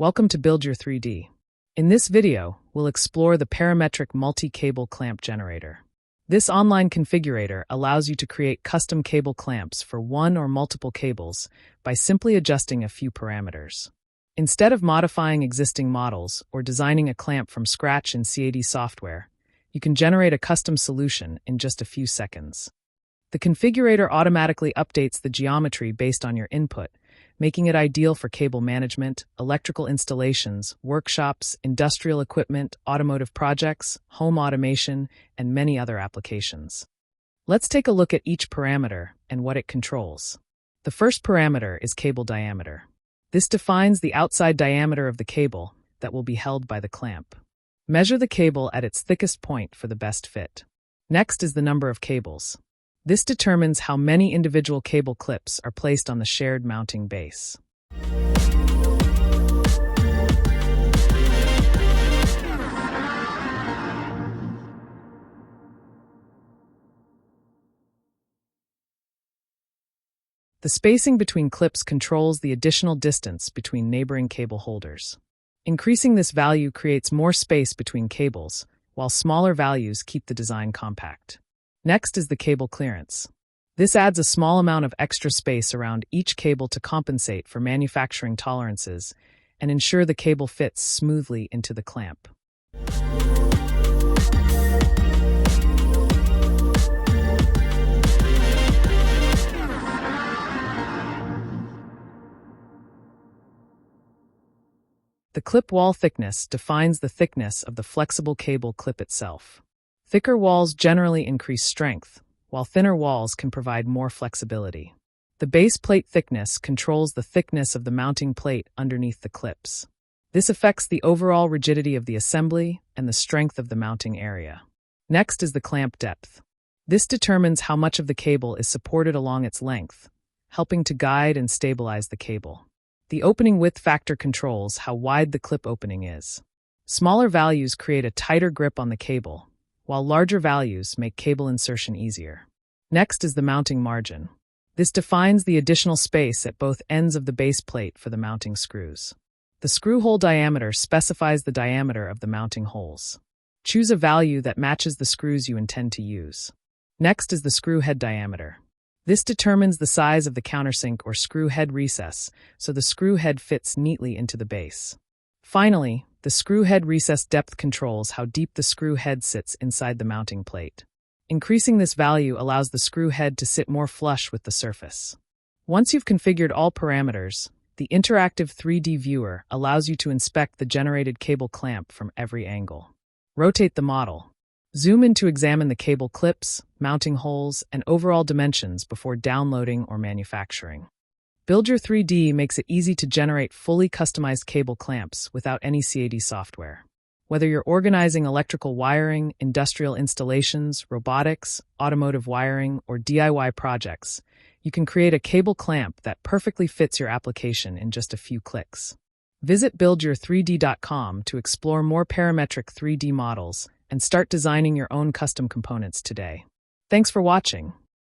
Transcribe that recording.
Welcome to Build Your 3D. In this video, we'll explore the Parametric multi-cable clamp generator. This online configurator allows you to create custom cable clamps for one or multiple cables by simply adjusting a few parameters. Instead of modifying existing models or designing a clamp from scratch in CAD software, you can generate a custom solution in just a few seconds. The configurator automatically updates the geometry based on your input, making it ideal for cable management, electrical installations, workshops, industrial equipment, automotive projects, home automation, and many other applications. Let's take a look at each parameter and what it controls. The first parameter is cable diameter. This defines the outside diameter of the cable that will be held by the clamp. Measure the cable at its thickest point for the best fit. Next is the number of cables. This determines how many individual cable clips are placed on the shared mounting base. The spacing between clips controls the additional distance between neighboring cable holders. Increasing this value creates more space between cables, while smaller values keep the design compact. Next is the cable clearance. This adds a small amount of extra space around each cable to compensate for manufacturing tolerances and ensure the cable fits smoothly into the clamp. The clip wall thickness defines the thickness of the flexible cable clip itself. Thicker walls generally increase strength, while thinner walls can provide more flexibility. The base plate thickness controls the thickness of the mounting plate underneath the clips. This affects the overall rigidity of the assembly and the strength of the mounting area. Next is the clamp depth. This determines how much of the cable is supported along its length, helping to guide and stabilize the cable. The opening width factor controls how wide the clip opening is. Smaller values create a tighter grip on the cable, while larger values make cable insertion easier. Next is the mounting margin. This defines the additional space at both ends of the base plate for the mounting screws. The screw hole diameter specifies the diameter of the mounting holes. Choose a value that matches the screws you intend to use. Next is the screw head diameter. This determines the size of the countersink or screw head recess, so the screw head fits neatly into the base. Finally, the screw head recess depth controls how deep the screw head sits inside the mounting plate. Increasing this value allows the screw head to sit more flush with the surface. Once you've configured all parameters, the interactive 3D viewer allows you to inspect the generated cable clamp from every angle. Rotate the model. Zoom in to examine the cable clips, mounting holes, and overall dimensions before downloading or manufacturing. Build Your 3D makes it easy to generate fully customized cable clamps without any CAD software. Whether you're organizing electrical wiring, industrial installations, robotics, automotive wiring, or DIY projects, you can create a cable clamp that perfectly fits your application in just a few clicks. Visit buildyour3d.com to explore more parametric 3D models and start designing your own custom components today. Thanks for watching.